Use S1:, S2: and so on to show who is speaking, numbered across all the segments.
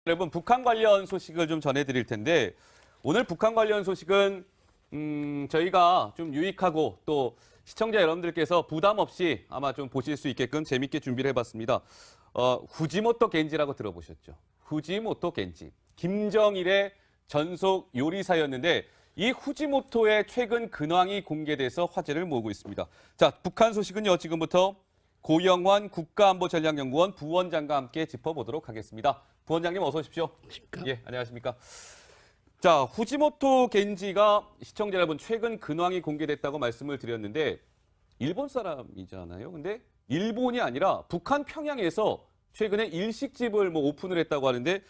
S1: 여러분, 북한 관련 소식을 좀 전해드릴 텐데 오늘 북한 관련 소식은 저희가 좀 유익하고 또 시청자 여러분들께서 부담 없이 아마 좀 보실 수 있게끔 재밌게 준비를 해봤습니다. 후지모토 겐지라고 들어보셨죠? 후지모토 겐지. 김정일의 전속 요리사였는데 이 후지모토의 최근 근황이 공개돼서 화제를 모으고 있습니다. 자, 북한 소식은요, 지금부터 고영환 국가안보전략연구원 부원장과 함께 짚어보도록 하겠습니다. 부원장님 어서 오십시오.
S2: 안녕하십니까?
S1: 예, 안녕하십니까? 자, 후지모토 겐지가 시청자 여러분 최근 근황이 공개됐다고 말씀을 드렸는데 일본 사람이잖아요. 근데 일본이 아니라 북한 평양에서 최근에 일식집을 오픈을 했다고 하는데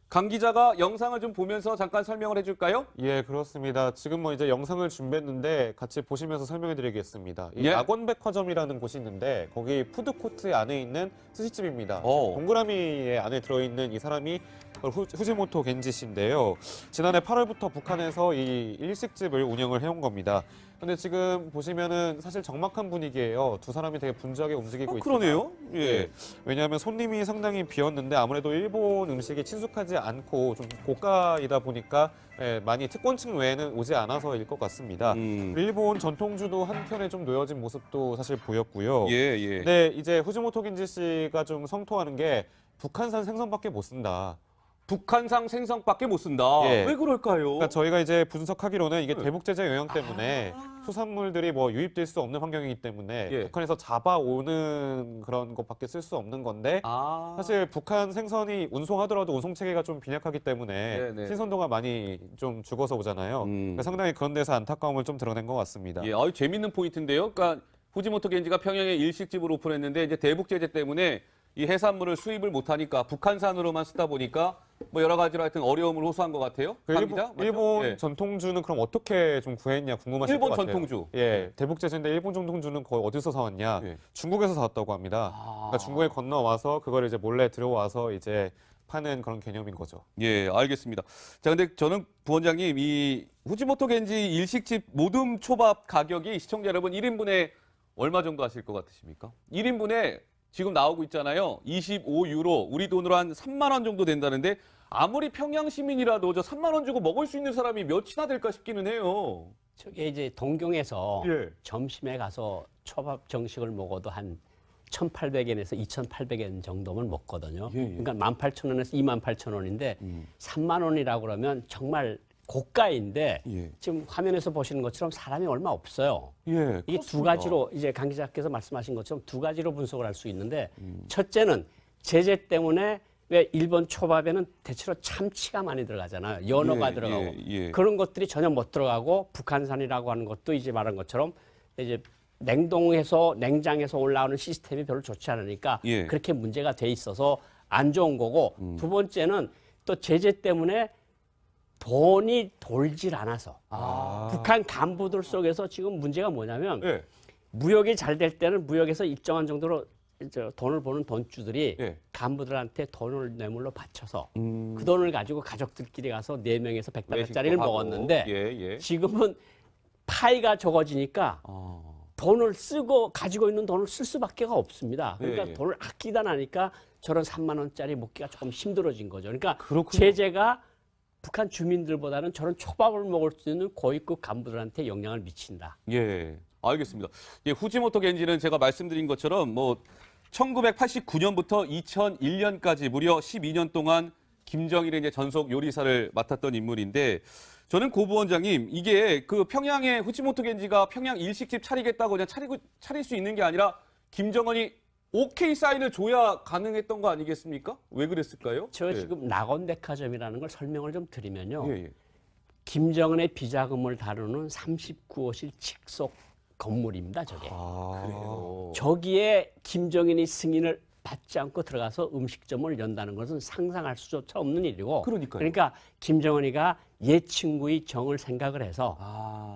S1: 강 기자가 영상을 좀 보면서 잠깐 설명을 해줄까요?
S3: 예, 그렇습니다. 지금 이제 영상을 준비했는데 같이 보시면서 설명해 드리겠습니다. 이
S1: 예.
S3: 낙원백화점이라는 곳이 있는데 거기 푸드코트 안에 있는 스시집입니다.
S1: 오.
S3: 동그라미 안에 들어있는 이 사람이 후지모토 겐지 씨인데요. 지난해 8월부터 북한에서 이 일식집을 운영을 해온 겁니다. 근데 지금 보시면은 사실 적막한 분위기예요. 두 사람이 되게 분주하게 움직이고 있어요.
S1: 그러네요. 예.
S3: 왜냐하면 손님이 상당히 비었는데 아무래도 일본 음식이 친숙하지 않고 좀 고가이다 보니까 많이 특권층 외에는 오지 않아서일 것 같습니다. 일본 전통주도 한켠에 좀 놓여진 모습도 사실 보였고요.
S1: 예, 예.
S3: 근데 이제 후지모토 겐지 씨가 좀 성토하는 게 북한산 생선밖에 못 쓴다.
S1: 북한산 생선밖에 못 쓴다.
S3: 예.
S1: 왜 그럴까요?
S3: 그러니까 저희가 이제 분석하기로는 이게
S1: 네.
S3: 대북 제재 영향 때문에 수산물들이 유입될 수 없는 환경이기 때문에
S1: 예.
S3: 북한에서 잡아오는 그런 것밖에 쓸 수 없는 건데 사실 북한 생선이 운송하더라도 운송 체계가 좀 빈약하기 때문에
S1: 네네.
S3: 신선도가 많이 좀 죽어서 오잖아요. 그러니까 상당히 그런 데서 안타까움을 좀 드러낸 것 같습니다.
S1: 예, 재밌는 포인트인데요. 그러니까 후지모토 겐지가 평양에 일식집을 오픈했는데 이제 대북 제재 때문에 이 해산물을 수입을 못하니까 북한산으로만 쓰다 보니까 여러 가지로 하여튼 어려움을 호소한 것 같아요. 강 기자? 맞죠?
S3: 일본
S1: 예.
S3: 전통주는 그럼 어떻게 좀 구했냐 궁금하실 것
S1: 일본
S3: 같아요.
S1: 전통주.
S3: 예, 대북 제재인데 일본 전통주는 거의 어디서 사왔냐?
S1: 예.
S3: 중국에서 사왔다고 합니다. 그러니까 중국에 건너와서 그걸 이제 몰래 들어와서 이제 파는 그런 개념인 거죠.
S1: 예, 알겠습니다. 자, 근데 저는 부원장님 이 후지모토 겐지 일식집 모듬 초밥 가격이 시청자 여러분 1인분에 얼마 정도 하실 것 같으십니까? 1인분에 지금 나오고 있잖아요. 25유로, 우리 돈으로 한 3만 원 정도 된다는데 아무리 평양 시민이라도 저 3만 원 주고 먹을 수 있는 사람이 몇이나 될까 싶기는 해요.
S2: 저게 이제 동경에서
S1: 예.
S2: 점심에 가서 초밥 정식을 먹어도 한 1,800엔에서 2,800엔 정도면 먹거든요.
S1: 예, 예.
S2: 그러니까 18,000원에서 28,000원인데 3만 원이라고 그러면 정말 고가인데
S1: 예.
S2: 지금 화면에서 보시는 것처럼 사람이 얼마 없어요.
S1: 예,
S2: 이게 두 가지로 이제 강 기자께서 말씀하신 것처럼 두 가지로 분석을 할 수 있는데 첫째는 제재 때문에 왜 일본 초밥에는 대체로 참치가 많이 들어가잖아요. 연어가
S1: 예,
S2: 들어가고
S1: 예, 예.
S2: 그런 것들이 전혀 못 들어가고 북한산이라고 하는 것도 이제 말한 것처럼 이제 냉장해서 올라오는 시스템이 별로 좋지 않으니까
S1: 예.
S2: 그렇게 문제가 돼 있어서 안 좋은 거고 두 번째는 또 제재 때문에 돈이 돌질 않아서 북한 간부들 속에서 지금 문제가 뭐냐면
S1: 예.
S2: 무역이 잘 될 때는 무역에서 일정한 정도로 돈을 버는 돈주들이
S1: 예.
S2: 간부들한테 돈을 뇌물로 바쳐서 그 돈을 가지고 가족들끼리 가서 4명에서 100달러짜리를
S1: 하고.
S2: 먹었는데
S1: 예, 예.
S2: 지금은 파이가 적어지니까 돈을 쓰고 가지고 있는 돈을 쓸 수밖에 없습니다. 그러니까
S1: 예, 예.
S2: 돈을 아끼다 나니까 저런 3만 원짜리 먹기가 조금 힘들어진 거죠. 그러니까
S1: 그렇군요.
S2: 제재가 북한 주민들보다는 저런 초밥을 먹을 수 있는 고위급 간부들한테 영향을 미친다.
S1: 예, 알겠습니다. 예, 후지모토 겐지는 제가 말씀드린 것처럼 1989년부터 2001년까지 무려 12년 동안 김정일의 이제 전속 요리사를 맡았던 인물인데 저는 고 부원장님 이게 그 평양의 후지모토 겐지가 평양 일식집 차리겠다고 그냥 차릴 수 있는 게 아니라 김정은이 오케이 사인을 줘야 가능했던 거 아니겠습니까? 왜 그랬을까요?
S2: 저 지금 낙원백화점이라는 걸 설명을 좀 드리면요.
S1: 예, 예.
S2: 김정은의 비자금을 다루는 39호실 직속 건물입니다. 저게.
S1: 그래요.
S2: 저기에 김정은이 승인을 받지 않고 들어가서 음식점을 연다는 것은 상상할 수조차 없는 일이고
S1: 그러니까요.
S2: 그러니까 김정은이가 옛 친구의 정을 생각을 해서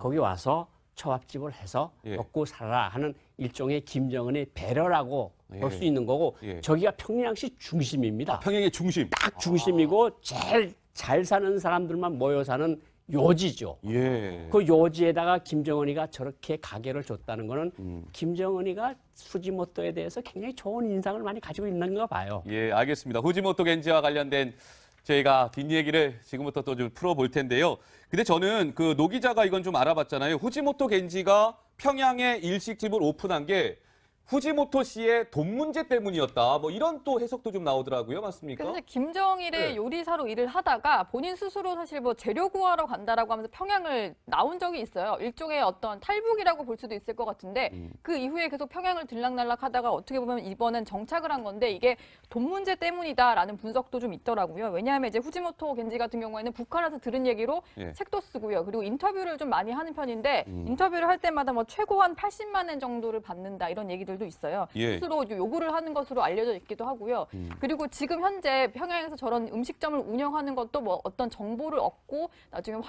S2: 거기 와서 초밥집을 해서
S1: 예.
S2: 먹고 살아라 하는 일종의 김정은의 배려라고 볼 수 있는 거고
S1: 예.
S2: 저기가 평양시 중심입니다.
S1: 평양의 중심.
S2: 딱 중심이고 제일 잘 사는 사람들만 모여 사는 요지죠.
S1: 예.
S2: 그 요지에다가 김정은이가 저렇게 가게를 줬다는 거는 김정은이가 후지모토에 대해서 굉장히 좋은 인상을 많이 가지고 있는가 봐요.
S1: 예, 알겠습니다. 후지모토 겐지와 관련된 저희가 뒷얘기를 지금부터 또 좀 풀어볼 텐데요. 근데 저는 그 노 기자가 이건 좀 알아봤잖아요. 후지모토 겐지가 평양에 일식집을 오픈한 게 후지모토 씨의 돈 문제 때문이었다. 뭐 이런 또 해석도 좀 나오더라고요. 맞습니까?
S4: 그래서 김정일의
S1: 네.
S4: 요리사로 일을 하다가 본인 스스로 사실 뭐 재료 구하러 간다라고 하면서 평양을 나온 적이 있어요. 일종의 어떤 탈북이라고 볼 수도 있을 것 같은데 그 이후에 계속 평양을 들락날락 하다가 어떻게 보면 이번엔 정착을 한 건데 이게 돈 문제 때문이다라는 분석도 좀 있더라고요. 왜냐하면 이제 후지모토 겐지 같은 경우에는 북한에서 들은 얘기로
S1: 예.
S4: 책도 쓰고요. 그리고 인터뷰를 좀 많이 하는 편인데 인터뷰를 할 때마다 뭐 최고 한 80만 엔 정도를 받는다 이런 얘기들도 있어요.
S1: 예.
S4: 스스로 요구를 하는 것으로 알려져 있기도 하고요. 그리고 지금 현재 평양에서 저런 음식점을 운영하는 것도 뭐 어떤 정보를 얻고 나중에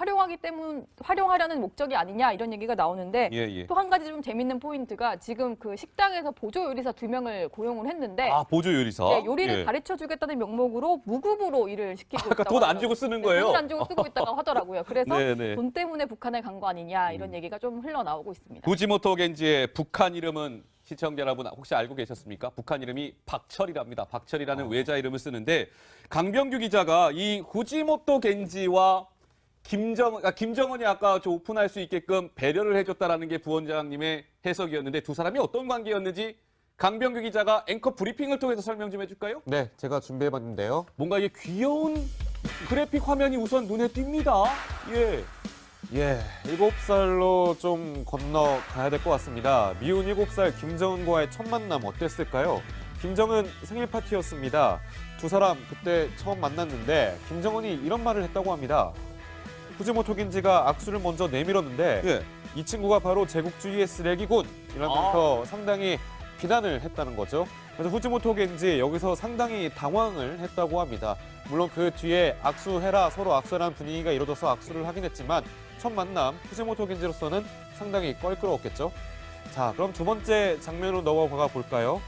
S4: 활용하려는 목적이 아니냐 이런 얘기가 나오는데
S1: 예, 예.
S4: 또 한 가지 좀 재밌는 포인트가 지금 그 식당에서 보조 요리사 2명을 고용을 했는데
S1: 아, 보조 요리사.
S4: 네, 요리를
S1: 예.
S4: 가르쳐 주겠다는 명목으로 무급으로 일을 시키고
S1: 그러니까
S4: 있다고
S1: 돈 안
S4: 하더라고요.
S1: 주고 쓰는
S4: 네,
S1: 거예요?
S4: 돈을 안 주고 쓰고 있다고 하더라고요. 그래서
S1: 네, 네.
S4: 돈 때문에 북한에 간 거 아니냐 이런 얘기가 좀 흘러나오고 있습니다.
S1: 후지모토 겐지의 북한 이름은 시청자 여러분 혹시 알고 계셨습니까? 북한 이름이 박철이랍니다. 박철이라는 외자 이름을 쓰는데 강병규 기자가 이 후지모토 겐지와 김정은이 아까 저 오픈할 수 있게끔 배려를 해줬다라는 게 부원장님의 해석이었는데 두 사람이 어떤 관계였는지 강병규 기자가 앵커 브리핑을 통해서 설명 좀 해줄까요?
S3: 네, 제가 준비해봤는데요.
S1: 뭔가 이게 귀여운 그래픽 화면이 우선 눈에 띕니다. 예.
S3: 예, 7살로 좀 건너가야 될 것 같습니다. 미운 7살 김정은과의 첫 만남 어땠을까요? 김정은 생일 파티였습니다. 두 사람 그때 처음 만났는데 김정은이 이런 말을 했다고 합니다. 후지모토 겐지가 악수를 먼저 내밀었는데
S1: 예.
S3: 이 친구가 바로 제국주의의 쓰레기군 이러면서 상당히 비난을 했다는 거죠. 그래서 후지모토 겐지 여기서 상당히 당황을 했다고 합니다. 물론 그 뒤에 악수해라 서로 악수라는 분위기가 이루어져서 악수를 하긴 했지만 첫 만남 후지모토 겐지로서는 상당히 껄끄러웠겠죠. 자, 그럼 두 번째 장면으로 넘어가 볼까요?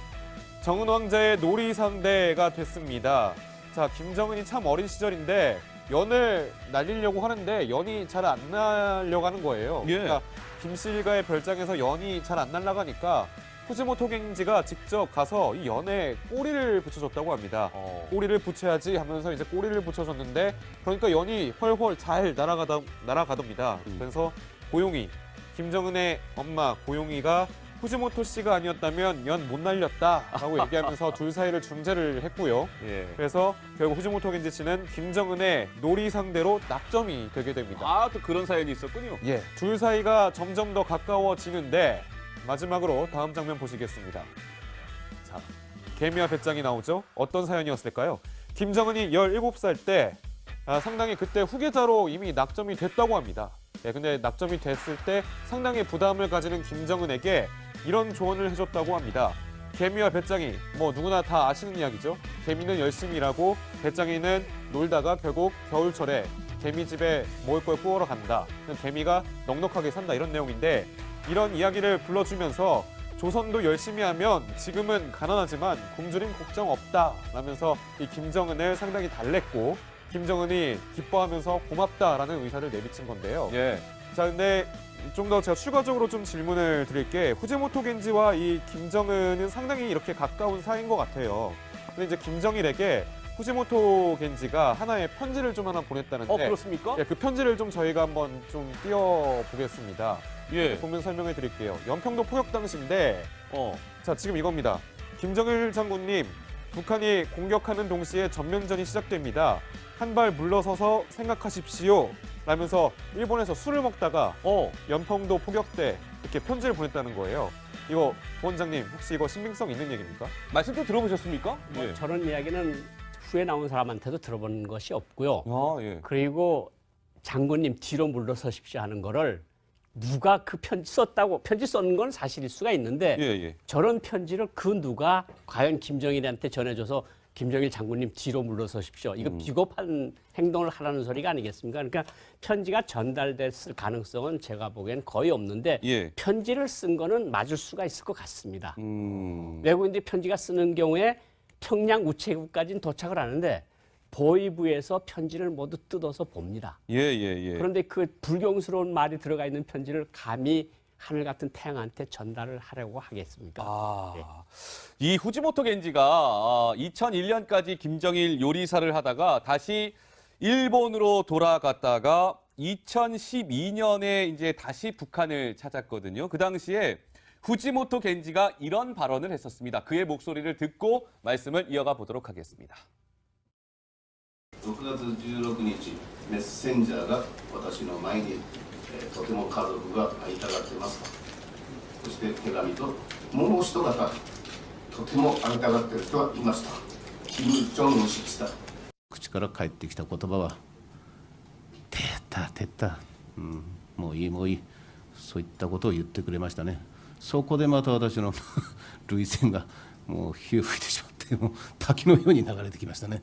S3: 정은 왕자의 놀이 상대가 됐습니다. 자, 김정은이 참 어린 시절인데 연을 날리려고 하는데 연이 잘 안 날려가는 거예요.
S1: 예.
S3: 그러니까 김씨일가의 별장에서 연이 잘 안 날아가니까 후지모토 겐지가 직접 가서 이 연에 꼬리를 붙여줬다고 합니다. 꼬리를 붙여야지 하면서 이제 꼬리를 붙여줬는데 그러니까 연이 훨훨 잘 날아가답니다. 그래서 고용이, 김정은의 엄마 고용이가 후지모토 씨가 아니었다면 연 못 날렸다라고 얘기하면서 둘 사이를 중재를 했고요.
S1: 예.
S3: 그래서 결국 후지모토 겐지 씨는 김정은의 놀이 상대로 낙점이 되게 됩니다.
S1: 아, 또 그런 사연이 있었군요.
S3: 예, 둘 사이가 점점 더 가까워지는데 마지막으로 다음 장면 보시겠습니다. 자, 개미와 배짱이 나오죠? 어떤 사연이었을까요? 김정은이 17살 때 상당히 그때 후계자로 이미 낙점이 됐다고 합니다. 예, 근데 낙점이 됐을 때 상당히 부담을 가지는 김정은에게 이런 조언을 해줬다고 합니다. 개미와 배짱이 뭐 누구나 다 아시는 이야기죠. 개미는 열심히 일하고 배짱이는 놀다가 결국 겨울철에 개미집에 먹을 걸 구하러 간다. 개미가 넉넉하게 산다 이런 내용인데 이런 이야기를 불러주면서 조선도 열심히 하면 지금은 가난하지만 굶주림 걱정 없다 라면서 이 김정은을 상당히 달랬고 김정은이 기뻐하면서 고맙다라는 의사를 내비친 건데요.
S1: 예.
S3: 자, 근데 좀 더 제가 추가적으로 좀 질문을 드릴게 후지모토 겐지와 이 김정은은 상당히 이렇게 가까운 사이인 것 같아요. 근데 이제 김정일에게 후지모토 겐지가 하나의 편지를 좀 하나 보냈다는데
S1: 그렇습니까?
S3: 예, 그 편지를 좀 저희가 한번 좀 띄워보겠습니다.
S1: 예.
S3: 보면 설명해 드릴게요. 연평도 포격 당시인데 자, 지금 이겁니다. 김정일 장군님, 북한이 공격하는 동시에 전면전이 시작됩니다. 한 발 물러서서 생각하십시오. 라면서 일본에서 술을 먹다가 연평도 포격 때 이렇게 편지를 보냈다는 거예요. 이거 부원장님 혹시 이거 신빙성 있는 얘기입니까?
S1: 말씀 좀 들어보셨습니까? 예.
S2: 저런 이야기는 후에 나온 사람한테도 들어본 것이 없고요.
S1: 아, 예.
S2: 그리고 장군님 뒤로 물러서십시오 하는 거를 누가 그 편지 썼다고 편지 썼는 건 사실일 수가 있는데
S1: 예, 예.
S2: 저런 편지를 그 누가 과연 김정일한테 전해줘서 김정일 장군님 뒤로 물러서십시오. 이거 비겁한 행동을 하라는 소리가 아니겠습니까? 그러니까 편지가 전달됐을 가능성은 제가 보기엔 거의 없는데
S1: 예.
S2: 편지를 쓴 거는 맞을 수가 있을 것 같습니다.
S1: 음.
S2: 외국인들이 편지가 쓰는 경우에 평양 우체국까지는 도착을 하는데 보위부에서 편지를 모두 뜯어서 봅니다.
S1: 예, 예, 예.
S2: 그런데 그 불경스러운 말이 들어가 있는 편지를 감히 하늘 같은 태양한테 전달을 하려고 하겠습니까? 네.
S1: 이 후지모토 겐지가 2001년까지 김정일 요리사를 하다가 다시 일본으로 돌아갔다가 2012년에 이제 다시 북한을 찾았거든요. 그 당시에 후지모토 겐지가 이런 발언을 했었습니다. 그의 목소리를 듣고 말씀을 이어가 보도록 하겠습니다.
S5: 6月16日、メッセンジャーが私の前に、とても家族が会いたがってますと。そして手紙と、もう一方、とても会いたがっている人がいますと。キム・ジョンウン氏でした。口から返ってきた言葉は、てった、もういい、そういったことを言ってくれましたね。そこでまた私の涙腺がもう火を吹いてしまって、もう滝のように流れてきましたね。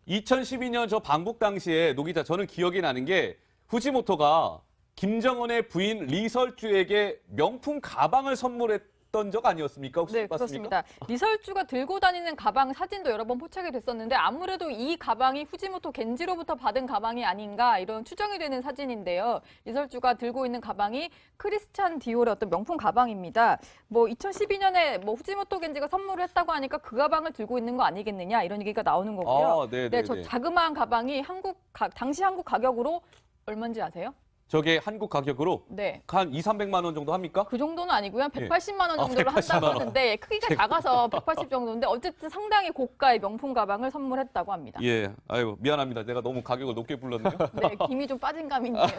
S1: 2012년 저 방북 당시에 노 기자 저는 기억이 나는 게 후지모토가 김정은의 부인 리설주에게 명품 가방을 선물했던 적 아니었습니까? 혹시
S4: 네,
S1: 맞습니까?
S4: 그렇습니다. 리설주가 들고 다니는 가방 사진도 여러 번 포착이 됐었는데 아무래도 이 가방이 후지모토 겐지로부터 받은 가방이 아닌가 이런 추정이 되는 사진인데요. 리설주가 들고 있는 가방이 크리스찬 디올의 어떤 명품 가방입니다. 뭐 2012년에 뭐 후지모토 겐지가 선물을 했다고 하니까 그 가방을 들고 있는 거 아니겠느냐 이런 얘기가 나오는 거고요. 네, 저 자그마한 가방이 당시 한국 가격으로 얼마인지 아세요?
S1: 저게 한국 가격으로
S4: 네.
S1: 한 200~300만 원 정도 합니까?
S4: 그 정도는 아니고요. 180만 원 정도로 한다고 하는데 크기가 작아서 180 정도인데 어쨌든 상당히 고가의 명품 가방을 선물했다고 합니다.
S1: 예, 아유 미안합니다. 내가 너무 가격을 높게 불렀네요.
S4: 네, 김이 좀 빠진 감이 있네요. 네.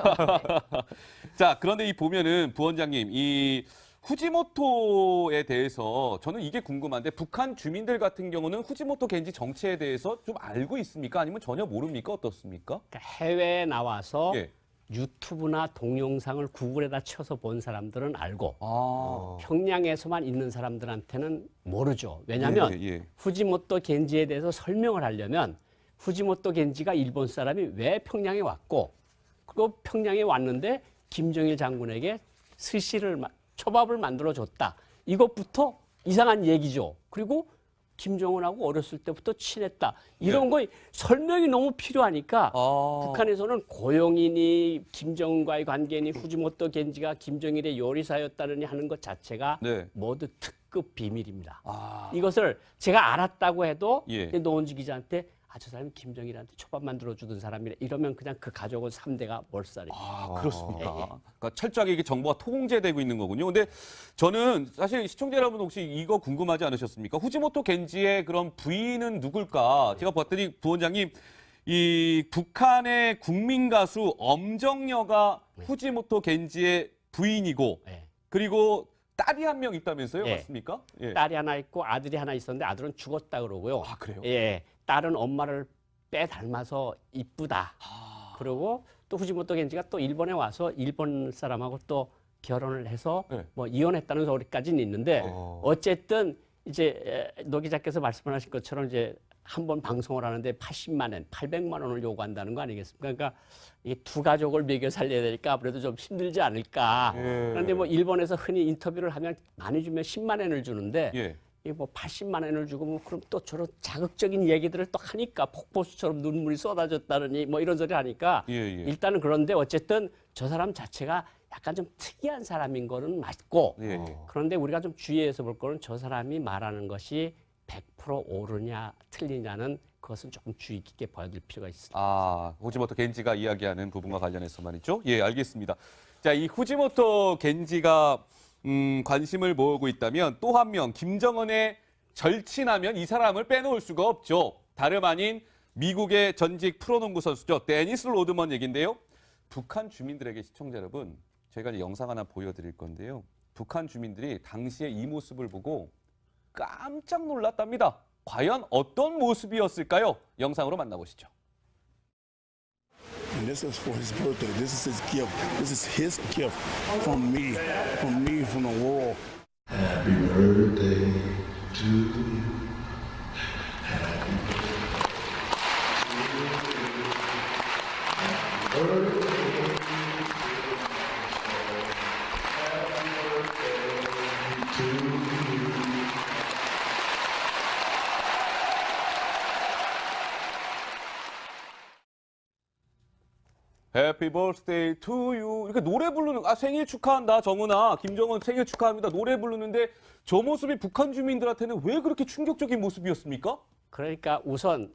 S1: 자, 그런데 이 보면은 부원장님 이 후지모토에 대해서 저는 이게 궁금한데 북한 주민들 같은 경우는 후지모토 겐지 정체에 대해서 좀 알고 있습니까? 아니면 전혀 모릅니까? 어떻습니까?
S2: 그러니까 해외에 나와서
S1: 예.
S2: 유튜브나 동영상을 구글에다 쳐서 본 사람들은 알고 평양에서만 있는 사람들한테는 모르죠. 왜냐하면 후지모토 겐지에 대해서 설명을 하려면 후지모토 겐지가 일본 사람이 왜 평양에 왔고 그리고 평양에 왔는데 김정일 장군에게 초밥을 만들어줬다. 이것부터 이상한 얘기죠. 그리고 김정은하고 어렸을 때부터 친했다. 이런 거 설명이 너무 필요하니까 북한에서는 고용이니 김정은과의 관계니 후지모토 겐지가 김정일의 요리사였다느니 하는 것 자체가 모두 특급 비밀입니다. 이것을 제가 알았다고 해도 노원지 기자한테 저 사람이 김정일한테 초밥 만들어주던 사람이라 이러면 그냥 그 가족은 3대가 몰살이에요.
S1: 그렇습니까? 그러니까 철저하게 이게 정보가 통제되고 있는 거군요. 근데 저는 사실 시청자 여러분 혹시 이거 궁금하지 않으셨습니까? 후지모토 겐지의 그런 부인은 누굴까? 제가 봤더니 부원장님 이 북한의 국민 가수 엄정여가 후지모토 겐지의 부인이고 그리고 딸이 한 명 있다면서요? 맞습니까?
S2: 딸이 하나 있고 아들이 하나 있었는데 아들은 죽었다 그러고요.
S1: 그래요?
S2: 예. 딸은 엄마를 빼 닮아서 이쁘다. 그리고 또 후지모토 겐지가 또 일본에 와서 일본 사람하고 또 결혼을 해서 뭐 이혼했다는 소리까지는 있는데 어쨌든 이제 노 기자께서 말씀하신 것처럼 이제 한 번 방송을 하는데 80만 원, 800만 원을 요구한다는 거 아니겠습니까? 그러니까 이 두 가족을 먹여 살려야 되니까 아무래도 좀 힘들지 않을까. 그런데 뭐 일본에서 흔히 인터뷰를 하면 많이 주면 10만 원을 주는데 이 뭐 80만 원을 주고 뭐 그럼 또 저런 자극적인 얘기들을 또 하니까 폭포수처럼 눈물이 쏟아졌다느니 뭐 이런 소리 하니까 일단은 그런데 어쨌든 저 사람 자체가 약간 좀 특이한 사람인 거는 맞고 그런데 우리가 좀 주의해서 볼 거는 저 사람이 말하는 것이 100% 옳으냐 틀리냐는 그것은 조금 주의 깊게 봐야 될 필요가 있습니다.
S1: 후지모토 겐지가 이야기하는 부분과 관련해서 말이죠. 예, 알겠습니다. 자, 이 후지모토 겐지가 관심을 모으고 있다면 또 한 명 김정은의 절친하면 이 사람을 빼놓을 수가 없죠. 다름 아닌 미국의 전직 프로농구 선수죠. 데니스 로드먼 얘긴데요. 북한 주민들에게 시청자 여러분, 저희가 이제 영상 하나 보여드릴 건데요. 북한 주민들이 당시의 이 모습을 보고 깜짝 놀랐답니다. 과연 어떤 모습이었을까요? 영상으로 만나보시죠.
S6: And this is for his birthday. This is his gift. This is his gift from me, from the world.
S5: Happy birthday to you. Happy birthday.
S1: Happy birthday to you. 이렇게 노래 부르는, 생일 축하한다, 정은아. 김정은 생일 축하합니다. 노래 부르는데 저 모습이 북한 주민들한테는 왜 그렇게 충격적인 모습이었습니까?
S2: 그러니까 우선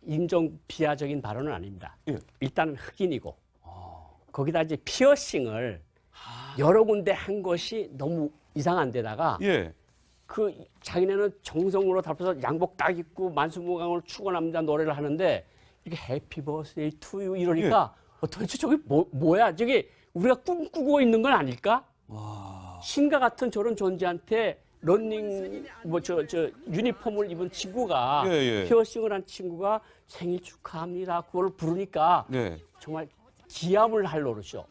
S2: 인종 비하적인 발언은 아닙니다.
S1: 예.
S2: 일단은 흑인이고 거기다 이제 피어싱을 여러 군데 한 것이 너무 이상한 데다가
S1: 예.
S2: 자기네는 정성으로 답해서 양복 딱 입고 만수무강으로 추고 남자 노래를 하는데 이게 해피 버스데이 투 유 이러니까 도대체 저게 뭐야? 저게 우리가 꿈꾸고 있는 건 아닐까? 신과 같은 저런 존재한테 러닝 유니폼을 입은 친구가 피어싱을 한 친구가 생일 축하합니다. 그걸 부르니까 정말 기함을 할 노릇이죠.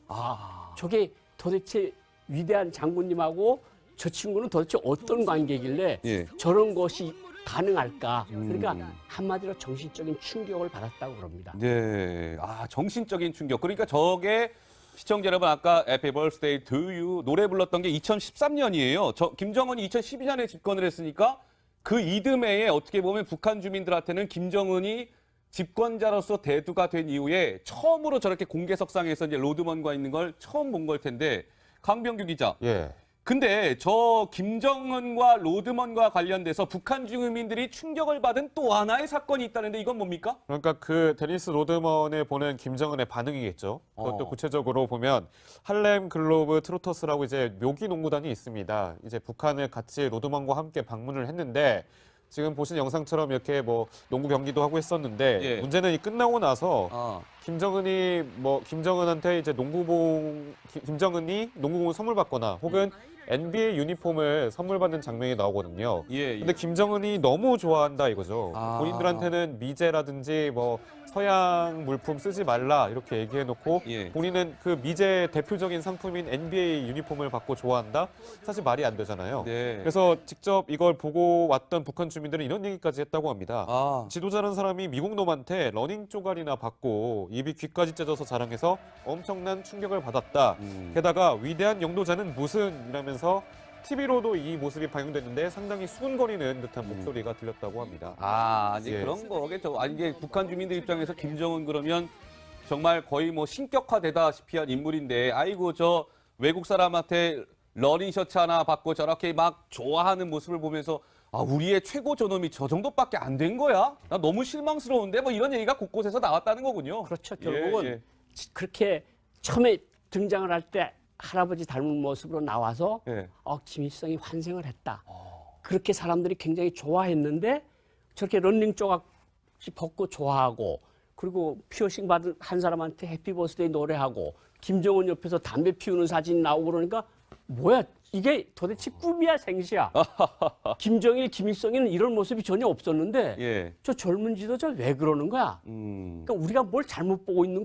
S2: 저게 도대체 위대한 장군님하고 저 친구는 도대체 어떤 관계길래 저런 것이 가능할까? 그러니까 한마디로 정신적인 충격을 받았다고 그럽니다.
S1: 네. 정신적인 충격. 그러니까 저게 시청자 여러분 아까 Happy Birthday to You 노래 불렀던 게 2013년이에요. 김정은이 2012년에 집권을 했으니까 그 이듬해에 어떻게 보면 북한 주민들한테는 김정은이 집권자로서 대두가 된 이후에 처음으로 저렇게 공개석상에서 이제 로드먼과 있는 걸 처음 본 걸 텐데 강병규 기자. 근데 저 김정은과 로드먼과 관련돼서 북한 주민들이 충격을 받은 또 하나의 사건이 있다는데 이건 뭡니까?
S3: 그러니까 그 데니스 로드먼을 보는 김정은의 반응이겠죠. 그것도 구체적으로 보면 할렘 글로브 트로터스라고 이제 묘기 농구단이 있습니다. 이제 북한을 같이 로드먼과 함께 방문을 했는데 지금 보신 영상처럼 이렇게 농구 경기도 하고 했었는데 문제는 끝나고 나서 김정은한테 이제 김정은이 농구공을 선물 받거나 혹은 NBA 유니폼을 선물 받는 장면이 나오거든요. 근데 김정은이 너무 좋아한다 이거죠. 본인들한테는 미제라든지 서양 물품 쓰지 말라 이렇게 얘기해놓고 본인은 그 미제 대표적인 상품인 NBA 유니폼을 받고 좋아한다? 사실 말이 안 되잖아요. 그래서 직접 이걸 보고 왔던 북한 주민들은 이런 얘기까지 했다고 합니다. 지도자라는 사람이 미국 놈한테 러닝 쪼가리나 받고 입이 귀까지 찢어져서 자랑해서 엄청난 충격을 받았다. 게다가 위대한 영도자는 무슨 이라면서 TV로도 이 모습이 방영됐는데 상당히 수군거리는 듯한 목소리가 들렸다고 합니다.
S1: 이제 그런 거겠죠. 이게 북한 주민들 입장에서 김정은 그러면 정말 거의 신격화되다시피 한 인물인데 아이고 저 외국 사람한테 러닝 셔츠 하나 받고 저렇게 막 좋아하는 모습을 보면서 우리의 최고 저놈이 저 정도밖에 안 된 거야? 나 너무 실망스러운데 이런 얘기가 곳곳에서 나왔다는 거군요.
S2: 그렇죠. 결국은 그렇게 처음에 등장을 할 때 할아버지 닮은 모습으로 나와서 김일성이 환생을 했다. 그렇게 사람들이 굉장히 좋아했는데 저렇게 런닝 조각씩 벗고 좋아하고 그리고 피어싱 받은 한 사람한테 해피 버스데이 노래하고 김정은 옆에서 담배 피우는 사진 나오고 그러니까 뭐야 이게 도대체 꿈이야 생시야. 김정일, 김일성에는 이런 모습이 전혀 없었는데 저 젊은 지도자 왜 그러는 거야? 그러니까 우리가 뭘 잘못 보고 있는